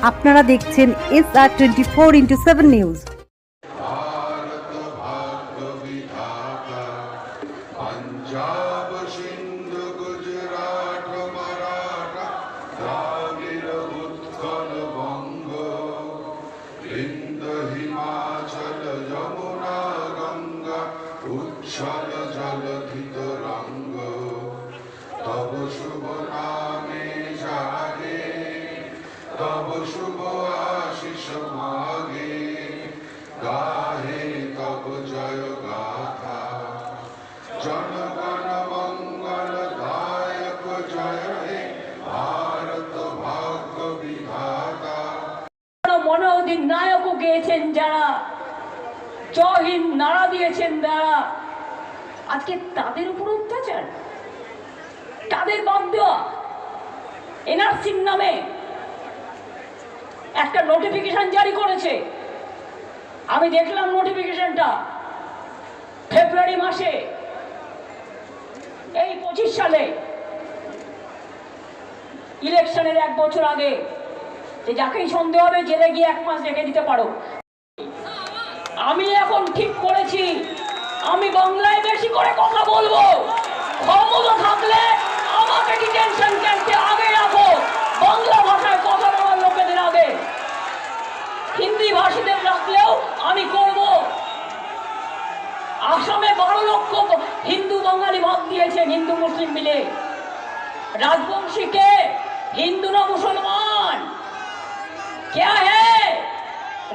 আপনারা দেখছেন SR24x7 news. Punjab Sindh Gujarat Maratha Dravida Utkal बंग विंध हिमाचल यमुना गंगा उच्छल जलधि तरंग तब शुभ नामे जागे तब शुभ आशीष मागे गाहे तब जय गाथा जनगण मंगल दायक जय हे भारत भाग्य विधाता। মনোধিনায়কও গেয়েছেন যারা, জয় হিন্দ নারা দিয়েছেন যারা, আজকে তাদের উপর অত্যাচার, তাদের বাদ দেওয়া। এনআরসির নামে একটা নোটিফিকেশন জারি করেছে, আমি দেখলাম নোটিফিকেশনটা ফেব্রুয়ারি মাসে এই 25 সালে ইলেকশনের 1 বছর আগে, যে যাকেই সন্দেহ হবে জেলে গিয়ে 1 মাস রেখে দিতে পারো। আমি এখন ঠিক করেছি আমি বাংলায় বেশি করে কথা বলবো, ক্ষমতা থাকলে আমাকে ডিটেনশন ক্যাম্পে আগে রাখো, বাংলা ভাষায় কথা বলার লোকেদের আগে, হিন্দি ভাষীদের রাখলেও আমি করব। আসামে 12 লক্ষ হিন্দু বাঙালি ভাগ দিয়েছেন, হিন্দু মুসলিম মিলে। राजवंशी के हिंदू ना मुसलमान क्या है?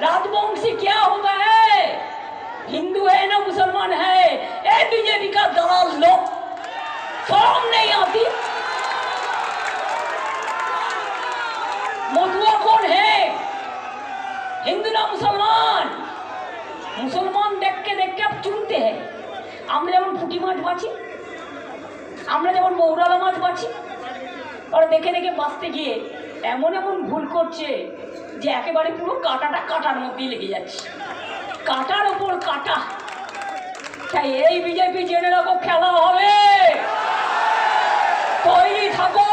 राजवंशी क्या होता है? हिंदू है ना मुसलमान है? ए बीजेपी का दलाल लोग, शर्म नहीं आती? मधुआ कौन है? हिंदू ना मुसलमान? मुसलमान देख के आप चुनते हैं। আমরা যেমন পুঁটি মাছ বাছি, আমরা যেমন মৌরালা মাছ বাছি, আর দেখে দেখে বাঁচতে গিয়ে এমন এমন ভুল করছে যে একেবারে পুরো কাঁটাটা কাঁটার মধ্যেই লেগে যাচ্ছে, কাঁটার ওপর কাঁটা। তাই এই বিজেপি জেনে রাখো, খেলা হবে, তৈরি থাকো।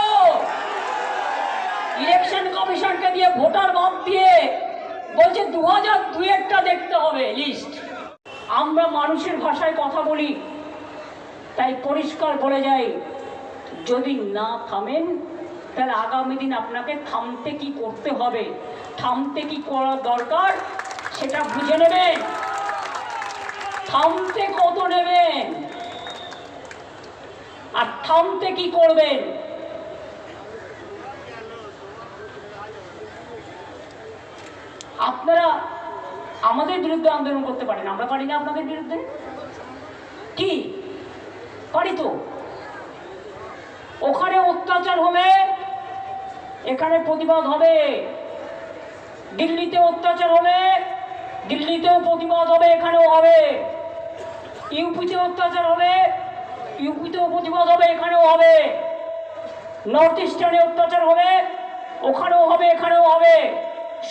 ইলেকশন কমিশনকে দিয়ে ভোটার বাদ দিয়ে বলছে 2002-টা দেখতে হবে লিস্ট। আমরা মানুষের ভাষায় কথা বলি, তাই পরিষ্কার বলে যাই, যদি না থামেন তাহলে আগামী দিন আপনাকে থামতে কি করতে হবে, থামতে কি করা দরকার সেটা বুঝে নেবেন। থামতে কত নেবেন আর থামতে কি করবেন। আপনারা আমাদের বিরুদ্ধে আন্দোলন করতে পারেন, আমরা পারি না আপনাদের বিরুদ্ধে? কি পারি তো। ওখানে অত্যাচার হবে, এখানে প্রতিবাদ হবে। দিল্লিতে অত্যাচার হলে দিল্লিতেও প্রতিবাদ হবে, এখানেও হবে। ইউপিতে অত্যাচার হলে ইউপিতেও প্রতিবাদ হবে, এখানেও হবে। নর্থ ইস্টার্নে অত্যাচার হবে, ওখানেও হবে, এখানেও হবে।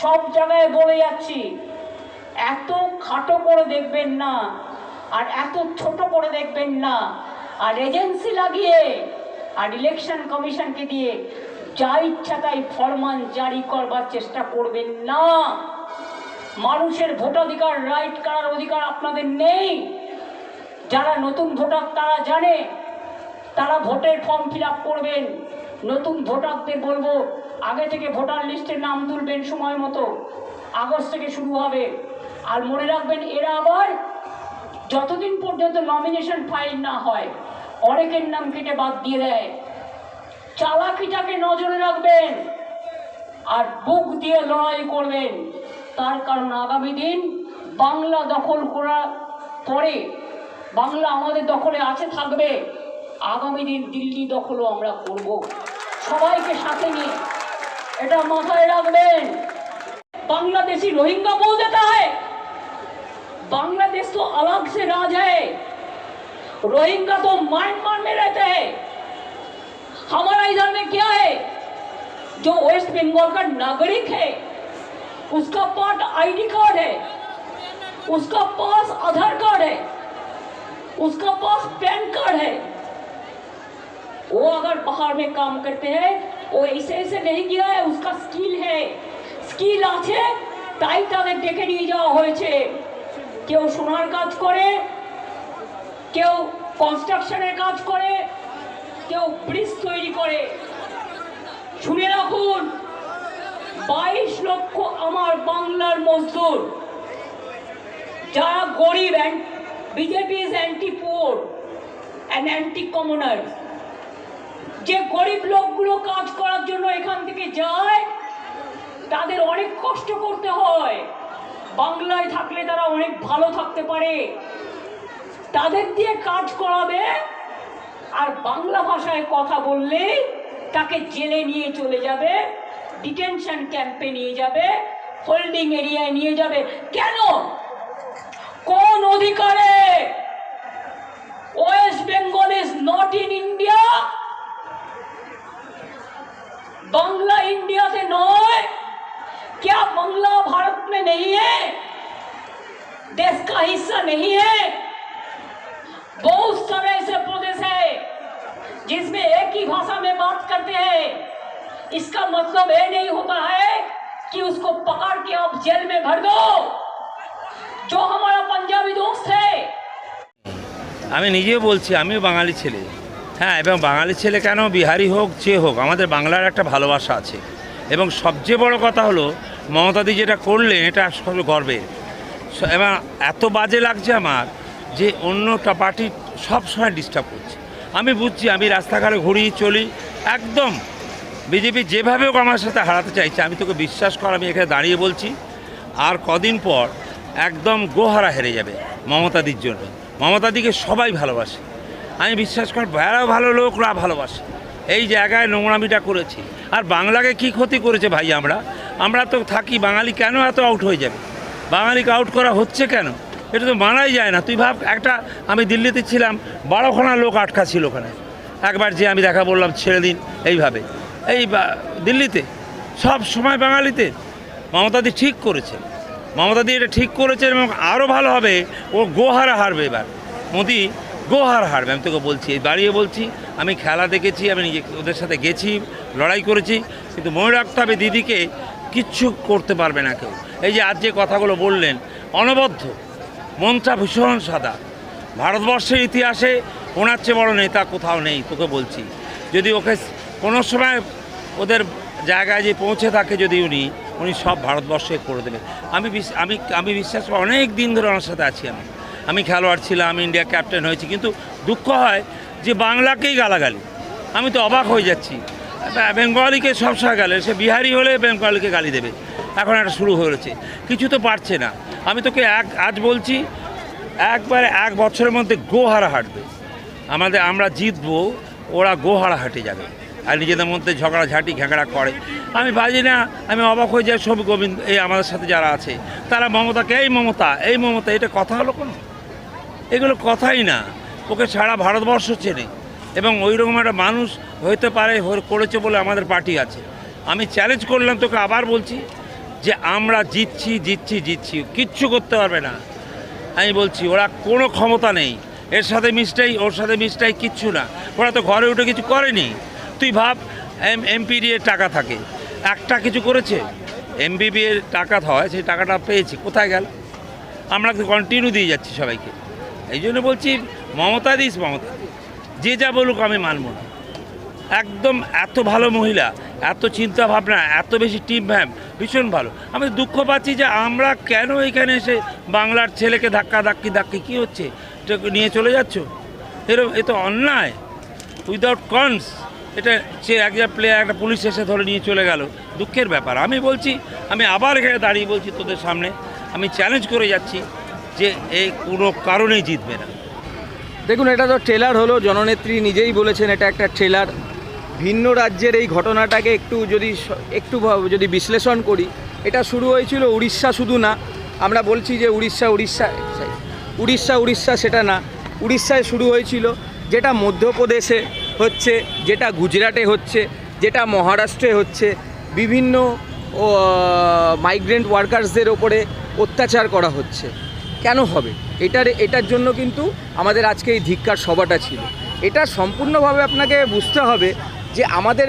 সব জায়গায় বলে যাচ্ছি, এত খাটো করে দেখবেন না আর এত ছোট করে দেখবেন না, আর এজেন্সি লাগিয়ে আর ইলেকশন কমিশনকে দিয়ে যা ইচ্ছা তাই ফরমান জারি করবার চেষ্টা করবেন না। মানুষের ভোটাধিকার, রাইট করার অধিকার আপনাদের নেই। যারা নতুন ভোটার তারা জানে, তারা ভোটের ফর্ম ফিল আপ করবেন। নতুন ভোটারদের বলবো, আগে থেকে ভোটার লিস্টে নাম তুলবেন সময় মতো, আগস্ট থেকে শুরু হবে। আর মনে রাখবেন, এরা আবার যতদিন পর্যন্ত নমিনেশন ফাইল না হয় অনেকের নাম কেটে বাদ দিয়ে দেয়। চালাকিটাকে নজরে রাখবেন আর বুক দিয়ে লড়াই করবেন। তার কারণ আগামী দিন বাংলা দখল করার পরে, বাংলা আমাদের দখলে আছে, থাকবে। আগামী দিন দিল্লি দখলও আমরা করব, সবাইকে সাথে নিয়ে। এটা মাথায় রাখবেন। बांग्लादेशी रोहिंग्या बोल देता है, बांग्लादेश तो अलग से राज है, रोहिंग्या तो म्यांमार में रहते हैं। हमारा इधर में क्या है, जो वेस्ट बंगाल का नागरिक है उसका पास आईडी कार्ड है, उसका पास आधार कार्ड है, उसका पास पैन कार्ड है। वो अगर बाहर में काम करते हैं, वो ऐसे ऐसे नहीं किया है, उसका स्किल है। স্কিল আছে তাই তাদের ডেকে নিয়ে যাওয়া হয়েছে। কেউ সোনার কাজ করে, কেউ কনস্ট্রাকশনের কাজ করে, কেউ ব্রিজ তৈরি করে। শুনে রাখুন, 22 লক্ষ আমার বাংলার মজদুর, যারা গরিব, BJP is anti poor and anti কমনার। যে গরিব লোকগুলো কাজ করার জন্য এখান থেকে যায়, তাদের অনেক কষ্ট করতে হয়। বাংলায় থাকলে তারা অনেক ভালো থাকতে পারে। তাদের দিয়ে কাজ করাবে, আর বাংলা ভাষায় কথা বললে তাকে জেলে নিয়ে চলে যাবে, ডিটেনশন ক্যাম্পে নিয়ে যাবে, হোল্ডিং এরিয়ায় নিয়ে যাবে। কেন? কোন অধিকারে? West Bengal is not in India, Bangla India से नॉय। क्या बांग्ला भारत में नहीं है? देश का हिस्सा नहीं है? बहुत सारे ऐसे प्रदेश है जिसमें एक ही भाषा में बात करते हैं। इसका मतलब ये नहीं होता है कि उसको पकड़ के आप जेल में भर दो। जो हमारा पंजाबी दोस्त है, আমি নিজেও বলছি আমিও বাঙালি ছেলে, হ্যাঁ, এবং বাঙালি ছেলে কেন, বিহারি হোক যে হোক, আমাদের বাংলার একটা ভালোবাসা আছে। এবং সবচেয়ে বড় কথা হলো মমতাদি যেটা করলেন এটা আসলে গর্বের। এবং এত বাজে লাগছে আমার যে অন্য পার্টি সব সময় ডিস্টার্ব করছে। আমি বুঝছি, আমি রাস্তাঘাটে ঘুরি চলি, একদম বিজেপি যেভাবে হোক আমার সাথে হারাতে চাইছে। আমি তোকে বিশ্বাস কর, আমি এখানে দাঁড়িয়ে বলছি আর কদিন পর একদম গোহারা হেরে যাবে মমতাদির জন্য। মমতাদিকে সবাই ভালোবাসে, আমি বিশ্বাস করি, ভালো লোকরা ভালোবাসে। এই জায়গায় নোংরামিটা করেছি। আর বাংলাকে কি ক্ষতি করেছে ভাই? আমরা তো থাকি, বাঙালি কেন এত আউট হয়ে যাবে? বাঙালিকে আউট করা হচ্ছে কেন? এটা তো মানাই যায় না। তুই ভাব, আমি দিল্লিতে ছিলাম, 12খানা লোক আটকা ছিল ওখানে। একবার যে আমি দেখা বললাম ছেড়ে দিন, এইভাবে দিল্লিতে সব সময় বাঙালিতে। মমতাদি ঠিক করেছে, মমতাদি এটা ঠিক করেছে এবং আরও ভালো হবে। ও গোহারা হারবে এবার, মোদি গোহার হারবে। আমি তোকে বলছি, দাঁড়িয়ে বলছি, আমি খেলা দেখেছি, আমি নিজে ওদের সাথে গেছি, লড়াই করেছি, কিন্তু মনে রাখতে হবে দিদিকে কিচ্ছু করতে পারবে না কেউ। এই যে আজ যে কথাগুলো বললেন, অনবদ্য, মনটা ভীষণ সাদা। ভারতবর্ষের ইতিহাসে ওনার চেয়ে বড় নেতা কোথাও নেই, তোকে বলছি। যদি ওকে কোনো সময় ওদের জায়গায় যে পৌঁছে থাকে, যদি উনি সব ভারতবর্ষে করে দেবে। আমি বিশ্বাস করি, অনেক দিন ধরে ওনার সাথে আছি। আমি খেলোয়াড় ছিলাম, ইন্ডিয়া ক্যাপ্টেন হয়েছি, কিন্তু দুঃখ হয় যে বাংলাকেই গালাগালি। আমি তো অবাক হয়ে যাচ্ছি। বেঙ্গলিকে সবসময় গালে, সে বিহারি হলে বেঙ্গলিকে গালি দেবে। এখন একটা শুরু হয়েছে, কিছু তো পারছে না। আমি তোকে আজ বলছি, একবারে 1 বছরের মধ্যে গোহারা হাঁটবে। আমরা জিতবো, ওরা গোহারা হাঁটে যাবে। আর নিজেদের মধ্যে ঝগড়াঝাঁটি ঘেঁকড়া করে, আমি বাজি না। আমি অবাক হয়ে যাই, সবি গোবিন্দ এই আমাদের সাথে যারা আছে তারা মমতাকে এই মমতা, এটা কথা হলো কোনো? এগুলো কথাই না। ওকে সারা ভারতবর্ষ চেনে এবং ওইরকম একটা মানুষ হইতে পারে, করেছে বলে আমাদের পার্টি আছে। আমি চ্যালেঞ্জ করলাম, তোকে আবার বলছি যে আমরা জিতছি, কিচ্ছু করতে পারবে না। আমি বলছি, ওরা কোনো ক্ষমতা নেই। ওর সাথে মিষ্টাই কিচ্ছু না। ওরা তো ঘরে উঠে কিছু করেনি। তুই ভাব, এমপিডি এর টাকা থাকে, একটা কিছু করেছে? এমবিবি এর টাকা হয়, সেই টাকাটা পেয়েছি, কোথায় গেল? আমরা তো কন্টিনিউ দিয়ে যাচ্ছি সবাইকে। এই জন্য বলছি, মমতা যে যা বলুক আমি মানব না। একদম এত ভালো মহিলা, এত চিন্তা ভাবনা, এত বেশি টিম ভীষণ ভালো। আমি দুঃখ পাচ্ছি যে আমরা কেন এখানে এসে বাংলার ছেলেকে ধাক্কি কী হচ্ছে, নিয়ে চলে যাচ্ছ? এ তো অন্যায়, উইদাউট কনস। এটা সে একটা পুলিশ এসে ধরে নিয়ে চলে গেল, দুঃখের ব্যাপার। আমি বলছি, আমি আবার এখানে দাঁড়িয়ে বলছি তোদের সামনে, আমি চ্যালেঞ্জ করে যাচ্ছি যে এই কোনো কারণেই জিতবে না। দেখুন, এটা তো ট্রেলার হলো, জননেত্রী নিজেই বলেছেন এটা একটা ট্রেলার। ভিন্ন রাজ্যের এই ঘটনাটাকে একটু যদি বিশ্লেষণ করি, এটা শুরু হয়েছিল উড়িষ্যা, শুধু না, আমরা বলছি যে উড়িষ্যা সেটা না। উড়িষ্যায় শুরু হয়েছিল, যেটা মধ্যপ্রদেশে হচ্ছে, যেটা গুজরাটে হচ্ছে, যেটা মহারাষ্ট্রে হচ্ছে। বিভিন্ন মাইগ্রেন্ট ওয়ার্কার্সদের ওপরে অত্যাচার করা হচ্ছে। কেন হবে? এটার জন্য কিন্তু আমাদের আজকে এই ধিক্কার সভাটা ছিল। এটা সম্পূর্ণভাবে আপনাকে বুঝতে হবে যে আমাদের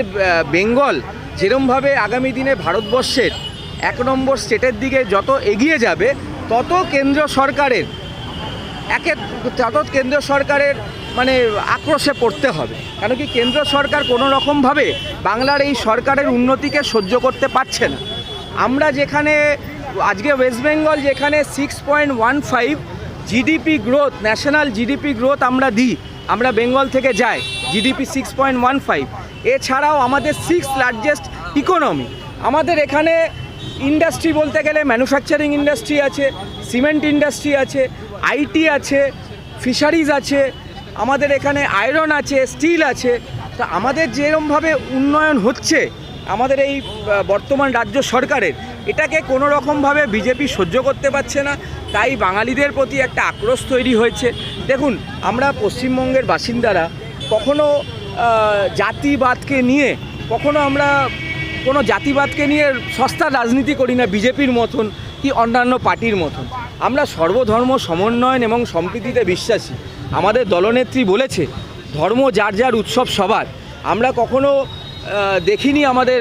বেঙ্গল যেরমভাবে আগামী দিনে ভারতবর্ষের 1 নম্বর স্টেটের দিকে যত এগিয়ে যাবে তত কেন্দ্র সরকারের মানে আক্রোশে পড়তে হবে। কেন কি কেন্দ্র সরকার কোনো রকমভাবে বাংলার এই সরকারের উন্নতিকে সহ্য করতে পারছে না। আমরা যেখানে আজকে ওয়েস্ট বেঙ্গল যেখানে 6.15 GDP growth, national GDP growth আমরা দিই, আমরা বেঙ্গল থেকে যাই জিডিপি 6.15, এছাড়াও আমাদের 6th লার্জেস্ট ইকোনমি। আমাদের এখানে ইন্ডাস্ট্রি বলতে গেলে ম্যানুফ্যাকচারিং ইন্ডাস্ট্রি আছে, সিমেন্ট ইন্ডাস্ট্রি আছে, আইটি আছে, ফিশারিজ আছে, আমাদের এখানে আয়রন আছে, স্টিল আছে। তা আমাদের যেরকমভাবে উন্নয়ন হচ্ছে আমাদের এই বর্তমান রাজ্য সরকারের, এটাকে কোনো রকমভাবে বিজেপি সহ্য করতে পারছে না। তাই বাঙালিদের প্রতি একটা আক্রোশ তৈরি হয়েছে। দেখুন, আমরা পশ্চিমবঙ্গের বাসিন্দারা কখনো জাতিবাদকে নিয়ে, কখনো আমরা কোনো জাতিবাদকে নিয়ে সস্তার রাজনীতি করি না বিজেপির মতন কি অন্যান্য পার্টির মতন। আমরা সর্বধর্ম সমন্বয়ন এবং সম্প্রীতিতে বিশ্বাসী। আমাদের দলনেত্রী বলেছে ধর্ম যার যার, উৎসব সবার। আমরা কখনো দেখিনি আমাদের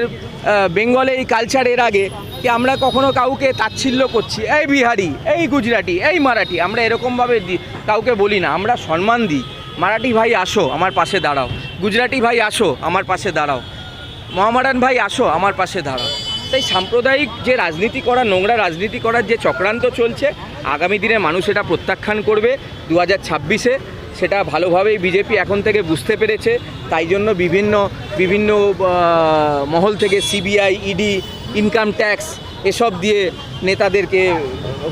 বেঙ্গলে এই কালচারের আগে কি আমরা কখনো কাউকে তাচ্ছিল্য করছি, এই বিহারি, এই গুজরাটি, এই মারাঠি, আমরা এরকমভাবে কাউকে বলি না। আমরা সম্মান দিই। মারাঠি ভাই আসো আমার পাশে দাঁড়াও, গুজরাটি ভাই আসো আমার পাশে দাঁড়াও, মহামারান ভাই আসো আমার পাশে দাঁড়াও। তাই সাম্প্রদায়িক যে রাজনীতি করা, নোংরা রাজনীতি করার যে চক্রান্ত চলছে, আগামী দিনে মানুষ এটা প্রত্যাখ্যান করবে 2026-এ। সেটা ভালোভাবেই বিজেপি এখন থেকে বুঝতে পেরেছে। তাই জন্য বিভিন্ন মহল থেকে সিবিআই, ইডি, ইনকাম ট্যাক্স এসব দিয়ে নেতাদেরকে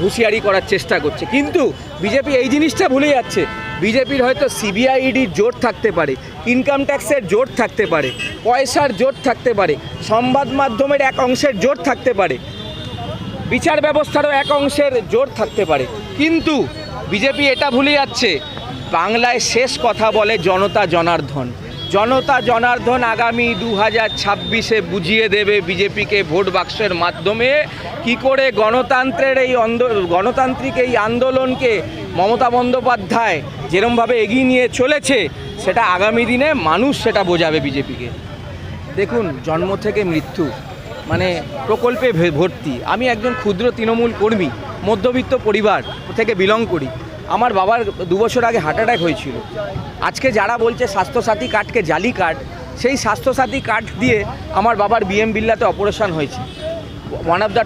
হুঁশিয়ারি করার চেষ্টা করছে। কিন্তু বিজেপি এই জিনিসটা ভুলে যাচ্ছে, বিজেপির হয়তো সিবিআই, ইডির জোট থাকতে পারে, ইনকাম ট্যাক্সের জোট থাকতে পারে, পয়সার জোট থাকতে পারে, সংবাদ মাধ্যমের এক অংশের জোট থাকতে পারে, বিচার ব্যবস্থারও এক অংশের জোট থাকতে পারে। কিন্তু বিজেপি এটা ভুলে যাচ্ছে, বাংলায় শেষ কথা বলে জনতা জনার্দন। জনতা জনার্দন আগামী 2026-এ বুঝিয়ে দেবে বিজেপিকে ভোট বাক্সের মাধ্যমে কি করে গণতান্ত্রিক এই আন্দোলনকে মমতা বন্দ্যোপাধ্যায় যেরমভাবে এগিয়ে নিয়ে চলেছে, সেটা আগামী দিনে মানুষ সেটা বোঝাবে বিজেপিকে। দেখুন, জন্ম থেকে মৃত্যু মানে প্রকল্পে ভর্তি। আমি একজন ক্ষুদ্র তৃণমূল কর্মী, মধ্যবিত্ত পরিবার থেকে বিলং করি। আমার বাবার 2 বছর আগে হার্ট অ্যাটাক হয়েছিল। আজকে যারা বলছে স্বাস্থ্যসাথী কার্ডকে জালি কার্ড, সেই স্বাস্থ্যসাথী কার্ড দিয়ে আমার বাবার বিএম বিল্লাতে অপারেশন হয়েছে। One of the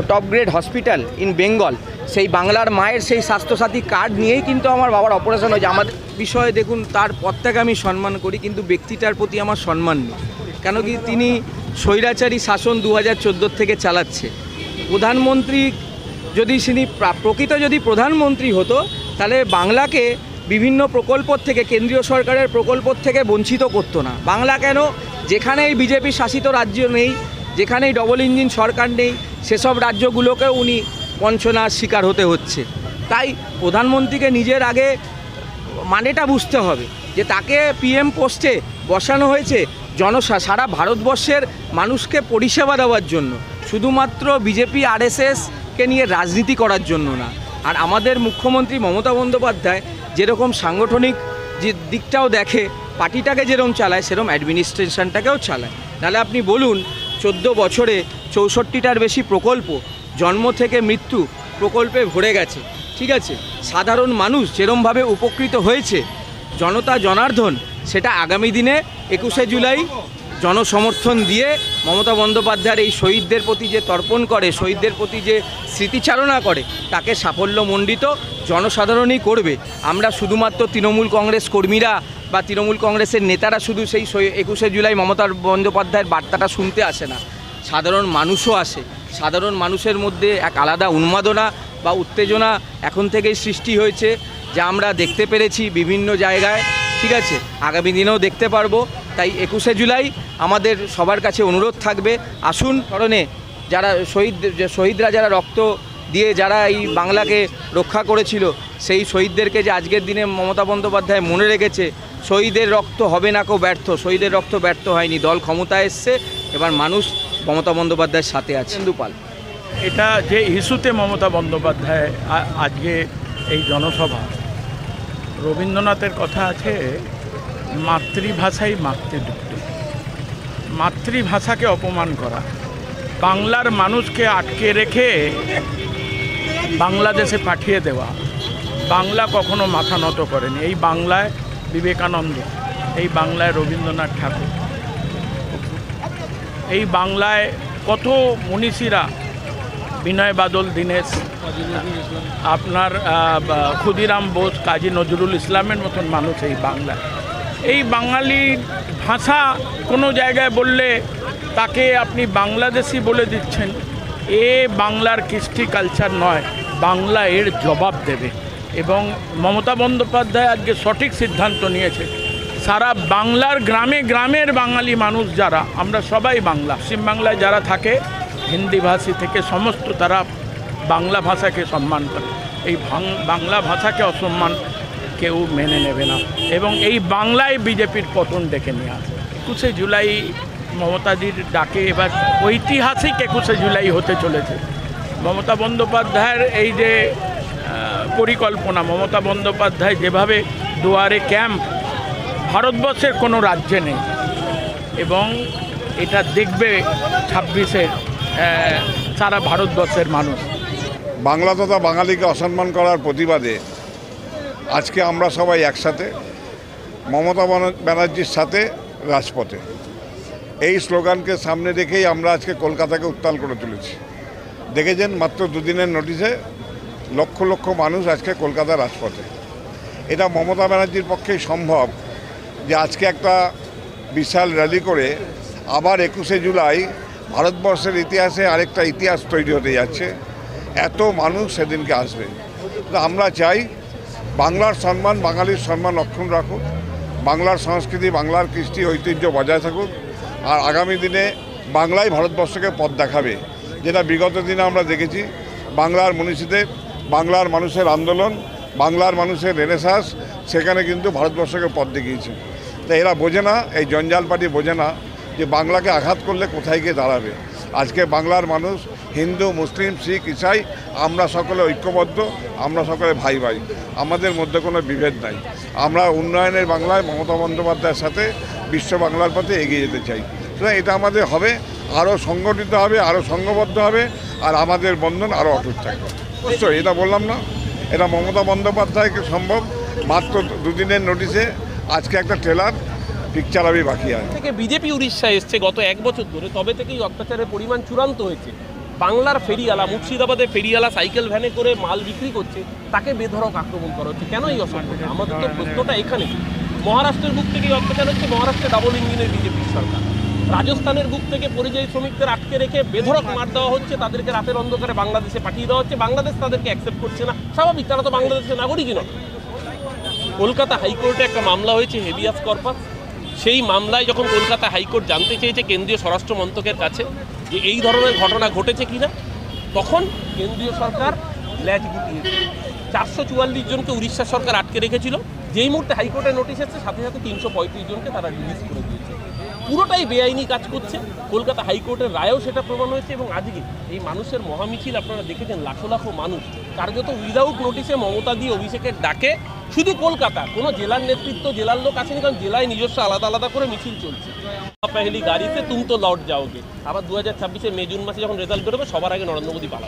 top grade hospital in Bengal, সেই বাংলার মায়ের সেই স্বাস্থ্যসাথী কার্ড নিয়েই কিন্তু আমার বাবার অপারেশন হয়েছে। আমাদের বিষয়ে দেখুন, তার পথটাকে আমি সম্মান করি, কিন্তু ব্যক্তিটার প্রতি আমার সম্মান নেই। কেন কি তিনি স্বৈরাচারী শাসন 2014 থেকে চালাচ্ছে। প্রধানমন্ত্রী যদি প্রকৃত প্রধানমন্ত্রী হতো, তাহলে বাংলাকে বিভিন্ন প্রকল্প থেকে, কেন্দ্রীয় সরকারের প্রকল্প থেকে বঞ্চিত করতো না। বাংলা কেন, যেখানেই বিজেপি শাসিত রাজ্য নেই, যেখানেই ডবল ইঞ্জিন সরকার নেই, সেসব রাজ্যগুলোকেও উনি বঞ্চনার শিকার হতে হচ্ছে। তাই প্রধানমন্ত্রীকে নিজের আগে মানেটা বুঝতে হবে যে তাকে পিএম পোস্টে বসানো হয়েছে সারা ভারতবর্ষের মানুষকে পরিষেবা দেওয়ার জন্য, শুধুমাত্র বিজেপি আরএসএসকে নিয়ে রাজনীতি করার জন্য না। আর আমাদের মুখ্যমন্ত্রী মমতা বন্দ্যোপাধ্যায় যেরকম সাংগঠনিক যে দিকটাও দেখে, পার্টিটাকে যেরকম চালায়, সেরকম অ্যাডমিনিস্ট্রেশনটাকেও চালায়। নাহলে আপনি বলুন, 14 বছরে 64টার বেশি প্রকল্প, জন্ম থেকে মৃত্যু প্রকল্পে ভরে গেছে। ঠিক আছে, সাধারণ মানুষ যেরমভাবে উপকৃত হয়েছে, জনতা জনার্দন সেটা আগামী দিনে 21শে জুলাই জনসমর্থন দিয়ে মমতা বন্দ্যোপাধ্যায়ের এই শহীদদের প্রতি যে তর্পণ করে, শহীদদের প্রতি যে স্মৃতিচারণা করে, তাকে সাফল্যমণ্ডিত জনসাধারণই করবে। আমরা শুধুমাত্র তৃণমূল কংগ্রেস কর্মীরা বা তৃণমূল কংগ্রেসের নেতারা শুধু সেই 21শে জুলাই মমতা বন্দ্যোপাধ্যায়ের বার্তাটা শুনতে আসে না, সাধারণ মানুষও আসে। সাধারণ মানুষের মধ্যে এক আলাদা উন্মাদনা বা উত্তেজনা এখন থেকেই সৃষ্টি হয়েছে, যা আমরা দেখতে পেরেছি বিভিন্ন জায়গায়। ঠিক আছে, আগামী দিনেও দেখতে পারবো। তাই 21শে জুলাই আমাদের সবার কাছে অনুরোধ থাকবে, আসুন কারণে যারা শহীদরা যারা রক্ত দিয়ে যারা এই বাংলাকে রক্ষা করেছিল, সেই শহীদদেরকে যে আজকের দিনে মমতা বন্দ্যোপাধ্যায় মনে রেখেছে, শহীদের রক্ত হবে না কো ব্যর্থ, শহীদের রক্ত ব্যর্থ হয়নি, দল ক্ষমতায় এসছে, এবার মানুষ মমতা বন্দ্যোপাধ্যায়ের সাথে আছে। ইন্দুপাল, এটা যে ইস্যুতে মমতা বন্দ্যোপাধ্যায় আজকে এই জনসভা, রবীন্দ্রনাথের কথা আছে, মাতৃভাষাই মাতৃদুগ্ধ। মাতৃভাষাকে অপমান করা বাংলার মানুষকে আটকে রেখে বাংলাদেশে পাঠিয়ে দেওয়া। বাংলা কখনো মাথা নত করেনি। এই বাংলায় বিবেকানন্দ, এই বাংলায় রবীন্দ্রনাথ ঠাকুর, এই বাংলায় কত মনীষীরা, বিনয় বাদল দীনেশ, আপনার ক্ষুদিরাম বোস, কাজী নজরুল ইসলামের মতন মানুষ এই বাংলায়। এই বাঙালি ভাষা কোনো জায়গায় বললে তাকে আপনি বাংলাদেশি বলে দিচ্ছেন। এ বাংলার কৃষ্টি কালচার নয়, বাংলা এর জবাব দেবে। এবং মমতা বন্দ্যোপাধ্যায় আজকে সঠিক সিদ্ধান্ত নিয়েছে। সারা বাংলার গ্রামে গ্রামের বাঙালি মানুষ যারা, আমরা সবাই বাংলা, পশ্চিমবাংলায় যারা থাকে হিন্দিভাষী থেকে সমস্ত, তারা বাংলা ভাষাকে সম্মান করে। এই বাংলা ভাষাকে অসম্মান কেউ মেনে নেবে না। এবং এই বাংলায় বিজেপির পতন ডেকে নিয়ে আসে। 21শে জুলাই মমতাজির ডাকে এবার ঐতিহাসিক 21শে জুলাই হতে চলেছে। মমতা বন্দ্যোপাধ্যায়ের এই যে পরিকল্পনা, মমতা বন্দ্যোপাধ্যায় যেভাবে দুয়ারে ক্যাম্প, ভারতবর্ষের কোনো রাজ্যে নেই। এবং এটা দেখবে 26শে সারা ভারতবর্ষের মানুষ। বাংলা তথা বাঙালিকে অসম্মান করার প্রতিবাদে আজকে আমরা সবাই একসাথে মমতা ব্যানার্জির সাথে রাজপথে। এই স্লোগানকে সামনে রেখেই আমরা আজকে কলকাতাকে উত্তাল করে তুলেছি। দেখেছেন মাত্র দুদিনের নোটিশে লক্ষ লক্ষ মানুষ আজকে কলকাতার রাজপথে। এটা মমতা ব্যানার্জির পক্ষেই সম্ভব যে আজকে একটা বিশাল র্যালি করে আবার 21শে জুলাই ভারতবর্ষের ইতিহাসে আরেকটা ইতিহাস তৈরি হতে যাচ্ছে। এত মানুষ সেদিনকে আসবে। তো আমরা চাই বাংলার সম্মান, বাঙালির সম্মান অক্ষুণ্ণ রাখুক, বাংলার সংস্কৃতি, বাংলার কৃষ্টি ঐতিহ্য বজায় থাকুক। আর আগামী দিনে বাংলাই ভারতবর্ষকে পথ দেখাবে, যেটা বিগত দিনে আমরা দেখেছি। বাংলার মনীষীদের, বাংলার মানুষের আন্দোলন, বাংলার মানুষের রেনেসাঁস, সেখানে কিন্তু ভারতবর্ষকে পথ দেখিয়েছে। তাই এরা বোঝে না, এই জঞ্জাল পার্টি বোঝে না যে বাংলাকে আঘাত করলে কোথায় গিয়ে দাঁড়াবে। আজকে বাংলার মানুষ, হিন্দু, মুসলিম, শিখ, ইসাই, আমরা সকলে ঐক্যবদ্ধ, আমরা সকলে ভাই ভাই, আমাদের মধ্যে কোনো বিভেদ নাই। আমরা উন্নয়নের বাংলায় মমতা বন্দ্যোপাধ্যায়ের সাথে বিশ্ব বাংলার পথে এগিয়ে যেতে চাই। তো এটা আমাদের হবে, আরও সংগঠিত হবে, আরও সংঘবদ্ধ হবে, আর আমাদের বন্ধন আরও অটুট থাকবে। অবশ্যই এটা বললাম না, এটা মমতা বন্দ্যোপাধ্যায়কে সম্ভব। মাত্র দুদিনের নোটিশে আজকে একটা ট্রেলার পিকচার আমি বাকি আছে। থেকে বিজেপি উড়িষ্যায় এসছে গত 1 বছর ধরে, তবে থেকেই অত্যাচারের পরিমাণ চূড়ান্ত হয়েছে। বাংলার ফেরিওয়ালা, মুর্শিদাবাদের ফেরিওয়ালা সাইকেল ভ্যানে করে মাল বিক্রি করছে, তাকে বেধড়ক আক্রমণ করা হচ্ছে। কেন এই অসম্ভব? আমাদের তো প্রশ্নটা এখানে। মহারাষ্ট্রের বুক থেকে অত্যাচার হচ্ছে, মহারাষ্ট্রে ডাবল ইঞ্জিনের বিজেপি সরকার। রাজস্থানের বুক থেকে পরিযায়ী শ্রমিকদের আটকে রেখে বেধড়ক মার দেওয়া হচ্ছে, তাদেরকে রাতের অন্ধকারে বাংলাদেশে পাঠিয়ে দেওয়া হচ্ছে। বাংলাদেশ তাদেরকে অ্যাকসেপ্ট করছে না, স্বাভাবিক, তারা তো বাংলাদেশের নাগরিকই নয়। কলকাতা হাইকোর্টে একটা মামলা হয়েছে হেভিয়াস কর্পাস। সেই মামলায় যখন কলকাতা হাইকোর্ট জানতে চেয়েছে কেন্দ্রীয় স্বরাষ্ট্র মন্ত্রকের কাছে যে এই ধরনের ঘটনা ঘটেছে কিনা, তখন কেন্দ্রীয় সরকার ল্যাজ গুটিয়েছে। 444 জনকে উড়িষ্যা সরকার আটকে রেখেছিল। যেই মুহূর্তে হাইকোর্টের নোটিশ এসেছে, সাথে সাথে 335 জনকে তারা রিলিজ করে দিয়েছে। পুরোটাই বেআইনি কাজ করছে। কলকাতা হাইকোর্টের রায়েও সেটা প্রমাণ হয়েছে। এবং আজকে এই মানুষের মহামিছিল আপনারা দেখেছেন, লাখো লাখো মানুষ কার্যত উইদাউট নোটিশে মমতা দিয়ে অভিষেকের ডাকে শুধু কলকাতা, কোনো জেলার নেতৃত্ব, জেলার লোক আসেনি, কারণ জেলায় নিজস্ব আলাদা আলাদা করে মিছিল চলছে। পেহলি গাড়িতে তুম তো লট যাওগে। আবার 2026-এর মে জুন মাসে যখন রেজাল্ট বেরোবে, সবার আগে নরেন্দ্র মোদী পালাবে।